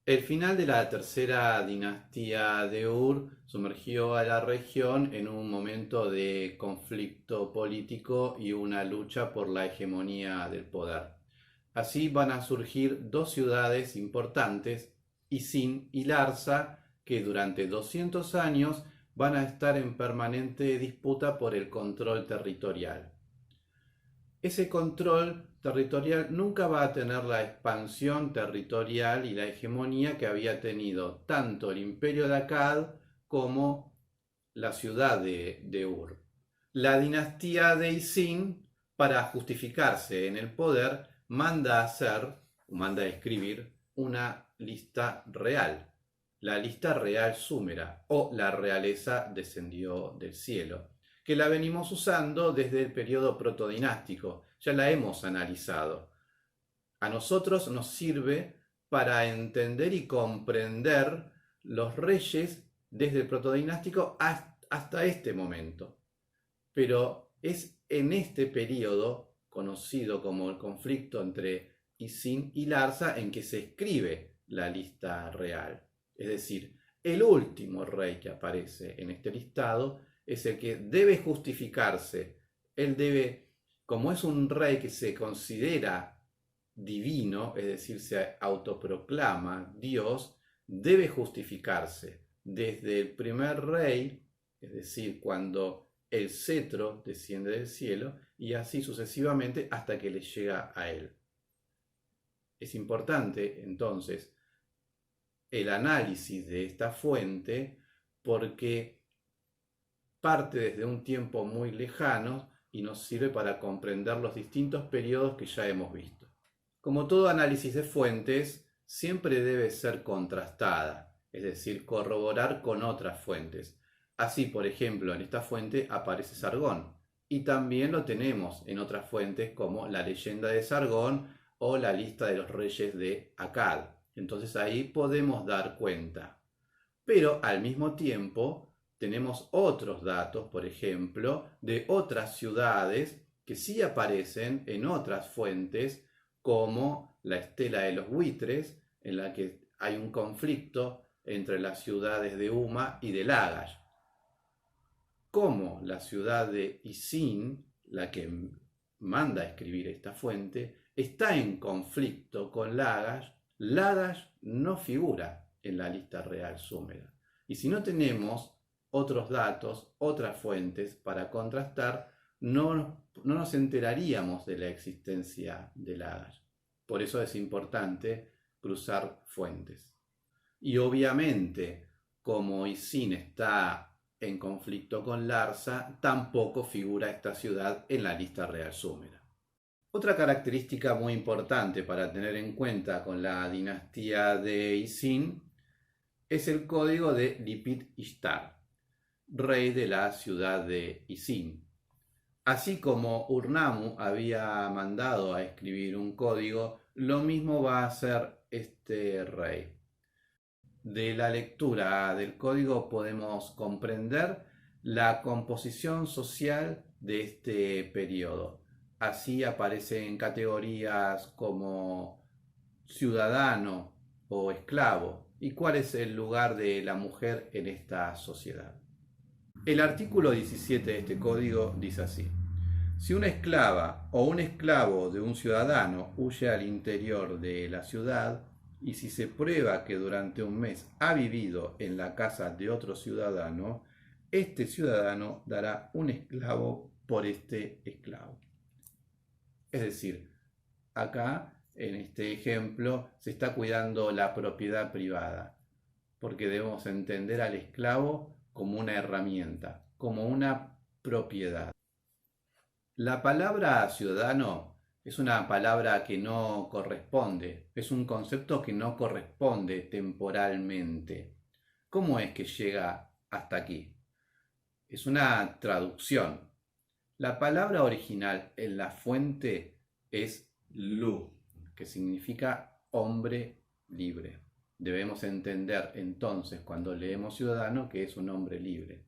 El final de la tercera dinastía de Ur sumergió a la región en un momento de conflicto político y una lucha por la hegemonía del poder. Así van a surgir dos ciudades importantes, Isin y Larsa, que durante 200 años van a estar en permanente disputa por el control territorial. Ese control territorial nunca va a tener la expansión territorial y la hegemonía que había tenido tanto el imperio de Akkad como la ciudad de Ur. La dinastía de Isin, para justificarse en el poder, manda a hacer, manda a escribir una lista real, la lista real súmera o la realeza descendió del cielo, que la venimos usando desde el periodo protodinástico, ya la hemos analizado. A nosotros nos sirve para entender y comprender los reyes desde el protodinástico hasta este momento. Pero es en este periodo, conocido como el conflicto entre Isin y Larsa, en que se escribe la lista real. Es decir, el último rey que aparece en este listado es el que debe justificarse. Él debe, como es un rey que se considera divino, es decir, se autoproclama Dios, debe justificarse desde el primer rey, es decir, cuando el cetro desciende del cielo, y así sucesivamente hasta que le llega a él. Es importante entonces el análisis de esta fuente porque parte desde un tiempo muy lejano y nos sirve para comprender los distintos periodos que ya hemos visto. Como todo análisis de fuentes, siempre debe ser contrastada, es decir, corroborar con otras fuentes. Así, por ejemplo, en esta fuente aparece Sargón, y también lo tenemos en otras fuentes como la leyenda de Sargón o la lista de los reyes de Akkad. Entonces ahí podemos dar cuenta. Pero al mismo tiempo tenemos otros datos, por ejemplo, de otras ciudades que sí aparecen en otras fuentes, como la estela de los buitres, en la que hay un conflicto entre las ciudades de Uma y de Lagash. Como la ciudad de Isin, la que manda a escribir esta fuente, está en conflicto con Lagash, Lagash no figura en la lista real súmera. Y si no tenemos otros datos, otras fuentes para contrastar, no nos enteraríamos de la existencia de Lagash. Por eso es importante cruzar fuentes. Y obviamente, como Isin está en conflicto con Larsa, tampoco figura esta ciudad en la lista real súmera. Otra característica muy importante para tener en cuenta con la dinastía de Isin es el código de Lipit Ishtar, rey de la ciudad de Isin. Así como Urnamu había mandado a escribir un código, lo mismo va a hacer este rey. De la lectura del código podemos comprender la composición social de este periodo. Así aparecen categorías como ciudadano o esclavo y cuál es el lugar de la mujer en esta sociedad. El artículo 17 de este código dice así: si una esclava o un esclavo de un ciudadano huye al interior de la ciudad, y si se prueba que durante un mes ha vivido en la casa de otro ciudadano, este ciudadano dará un esclavo por este esclavo. Es decir, acá en este ejemplo se está cuidando la propiedad privada, porque debemos entender al esclavo como una herramienta, como una propiedad. La palabra ciudadano es una palabra que no corresponde, es un concepto que no corresponde temporalmente. ¿Cómo es que llega hasta aquí? Es una traducción. La palabra original en la fuente es lu, que significa hombre libre. Debemos entender entonces cuando leemos ciudadano que es un hombre libre.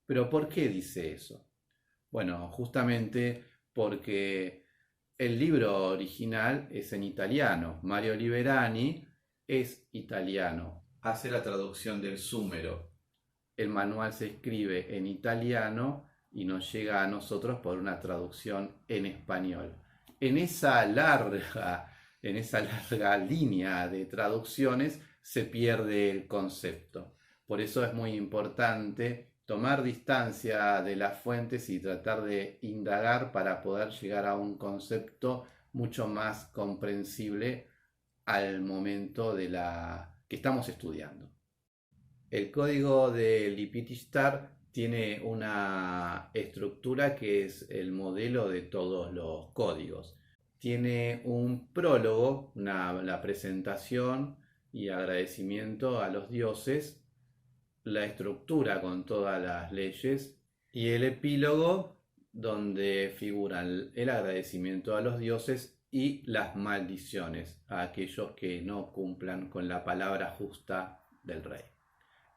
¿Pero por qué dice eso? Bueno, justamente porque el libro original es en italiano. Mario Liberani es italiano. Hace la traducción del súmero. El manual se escribe en italiano y nos llega a nosotros por una traducción en español. En esa larga línea de traducciones se pierde el concepto. Por eso es muy importante tomar distancia de las fuentes y tratar de indagar para poder llegar a un concepto mucho más comprensible al momento de la que estamos estudiando. El código de Lipit-Ishtar tiene una estructura que es el modelo de todos los códigos. Tiene un prólogo, la presentación y agradecimiento a los dioses, la estructura con todas las leyes y el epílogo donde figuran el agradecimiento a los dioses y las maldiciones a aquellos que no cumplan con la palabra justa del rey.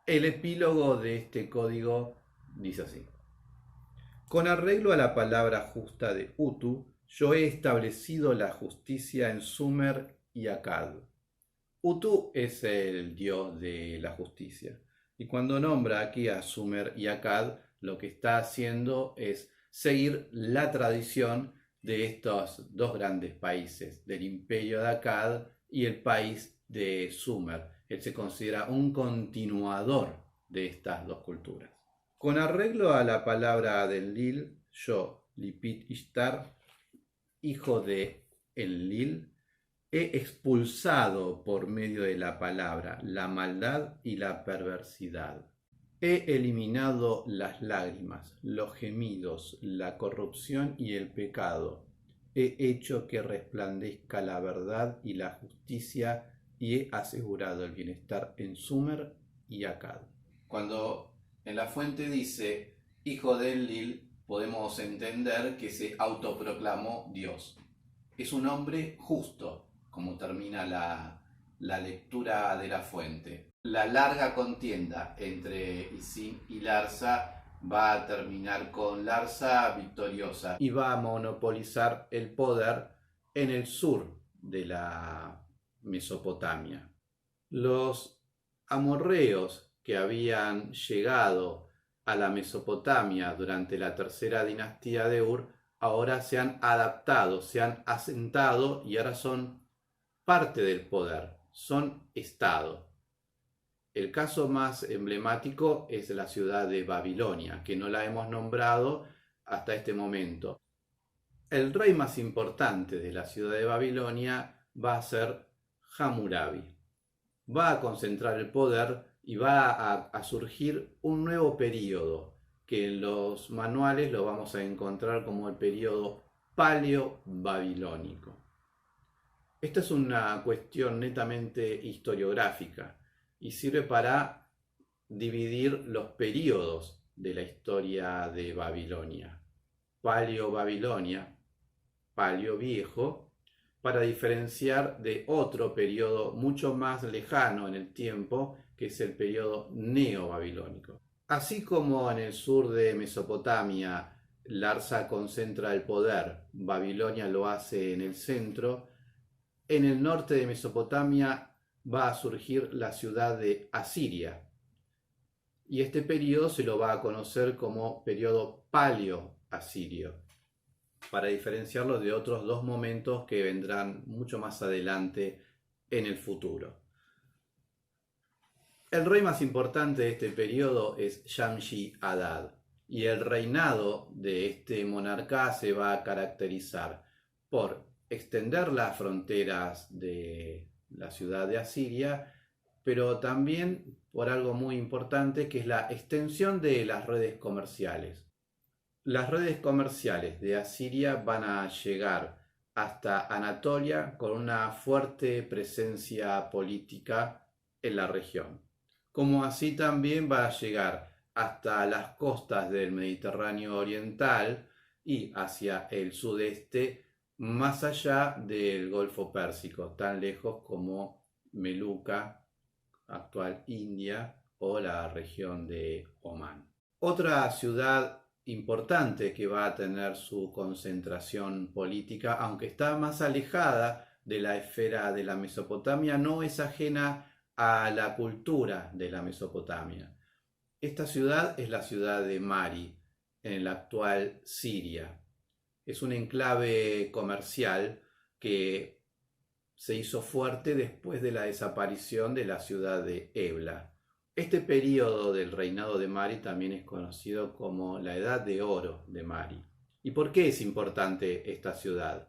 El epílogo de este código dice así: con arreglo a la palabra justa de Utu, yo he establecido la justicia en Sumer y Akkad. Utu es el dios de la justicia. Y cuando nombra aquí a Sumer y Akkad, lo que está haciendo es seguir la tradición de estos dos grandes países, del imperio de Akkad y el país de Sumer. Él se considera un continuador de estas dos culturas. Con arreglo a la palabra del Lil, yo, Lipit-Ishtar, hijo de Enlil, he expulsado por medio de la palabra la maldad y la perversidad. He eliminado las lágrimas, los gemidos, la corrupción y el pecado. He hecho que resplandezca la verdad y la justicia y he asegurado el bienestar en Sumer y Akkad. Cuando en la fuente dice hijo de Enlil, podemos entender que se autoproclamó Dios. Es un hombre justo, como termina la lectura de la fuente. La larga contienda entre Isin y Larsa va a terminar con Larsa victoriosa y va a monopolizar el poder en el sur de la Mesopotamia. Los amorreos que habían llegado a la Mesopotamia durante la tercera dinastía de Ur ahora se han adaptado, se han asentado y ahora son parte del poder, son Estado. El caso más emblemático es la ciudad de Babilonia, que no la hemos nombrado hasta este momento. El rey más importante de la ciudad de Babilonia va a ser Hammurabi. Va a concentrar el poder y va a surgir un nuevo período, que en los manuales lo vamos a encontrar como el período paleo-babilónico. Esta es una cuestión netamente historiográfica y sirve para dividir los períodos de la historia de Babilonia. Paleo-Babilonia, paleo viejo, para diferenciar de otro periodo mucho más lejano en el tiempo, que es el periodo neobabilónico. Así como en el sur de Mesopotamia Larsa concentra el poder, Babilonia lo hace en el centro, en el norte de Mesopotamia va a surgir la ciudad de Asiria. Y este periodo se lo va a conocer como periodo paleo-asirio, para diferenciarlo de otros dos momentos que vendrán mucho más adelante en el futuro. El rey más importante de este periodo es Shamshi-Adad, y el reinado de este monarca se va a caracterizar por extender las fronteras de la ciudad de Asiria, pero también por algo muy importante, que es la extensión de las redes comerciales. Las redes comerciales de Asiria van a llegar hasta Anatolia con una fuerte presencia política en la región, como así también va a llegar hasta las costas del Mediterráneo oriental y hacia el sudeste, más allá del Golfo Pérsico, tan lejos como Meluca, actual India, o la región de Omán. Otra ciudad importante que va a tener su concentración política, aunque está más alejada de la esfera de la Mesopotamia no es ajena a la cultura de la Mesopotamia. Esta ciudad es la ciudad de Mari, en la actual Siria. Es un enclave comercial que se hizo fuerte después de la desaparición de la ciudad de Ebla. Este período del reinado de Mari también es conocido como la Edad de Oro de Mari. ¿Y por qué es importante esta ciudad?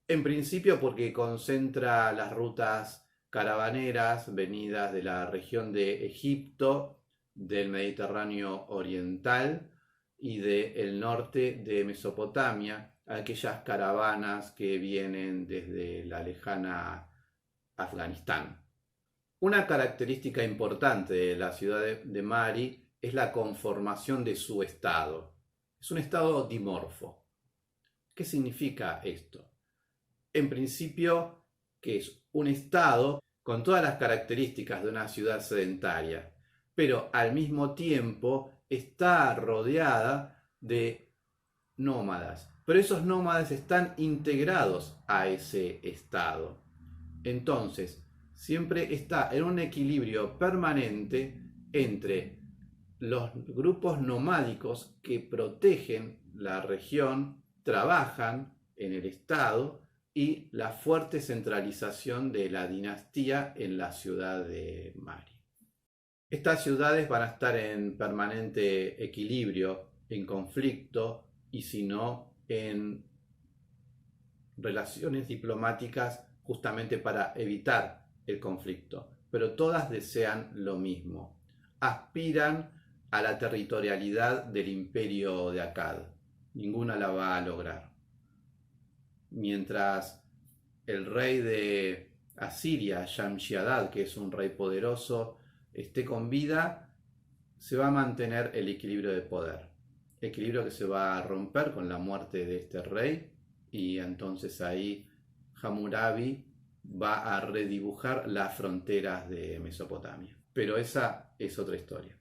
En principio porque concentra las rutas caravaneras venidas de la región de Egipto, del Mediterráneo oriental y del norte de Mesopotamia, aquellas caravanas que vienen desde la lejana Afganistán. Una característica importante de la ciudad de Mari es la conformación de su estado. Es un estado dimorfo. ¿Qué significa esto? En principio, que es un estado con todas las características de una ciudad sedentaria, pero al mismo tiempo está rodeada de nómadas. Pero esos nómadas están integrados a ese estado. Entonces, siempre está en un equilibrio permanente entre los grupos nomádicos que protegen la región, trabajan en el estado, y la fuerte centralización de la dinastía en la ciudad de Mari. Estas ciudades van a estar en permanente equilibrio, en conflicto y si no en relaciones diplomáticas justamente para evitar el conflicto. Pero todas desean lo mismo. Aspiran a la territorialidad del imperio de Akkad. Ninguna la va a lograr. Mientras el rey de Asiria, Shamshi-Adad, que es un rey poderoso, esté con vida, se va a mantener el equilibrio de poder. Equilibrio que se va a romper con la muerte de este rey y entonces ahí Hammurabi va a redibujar las fronteras de Mesopotamia. Pero esa es otra historia.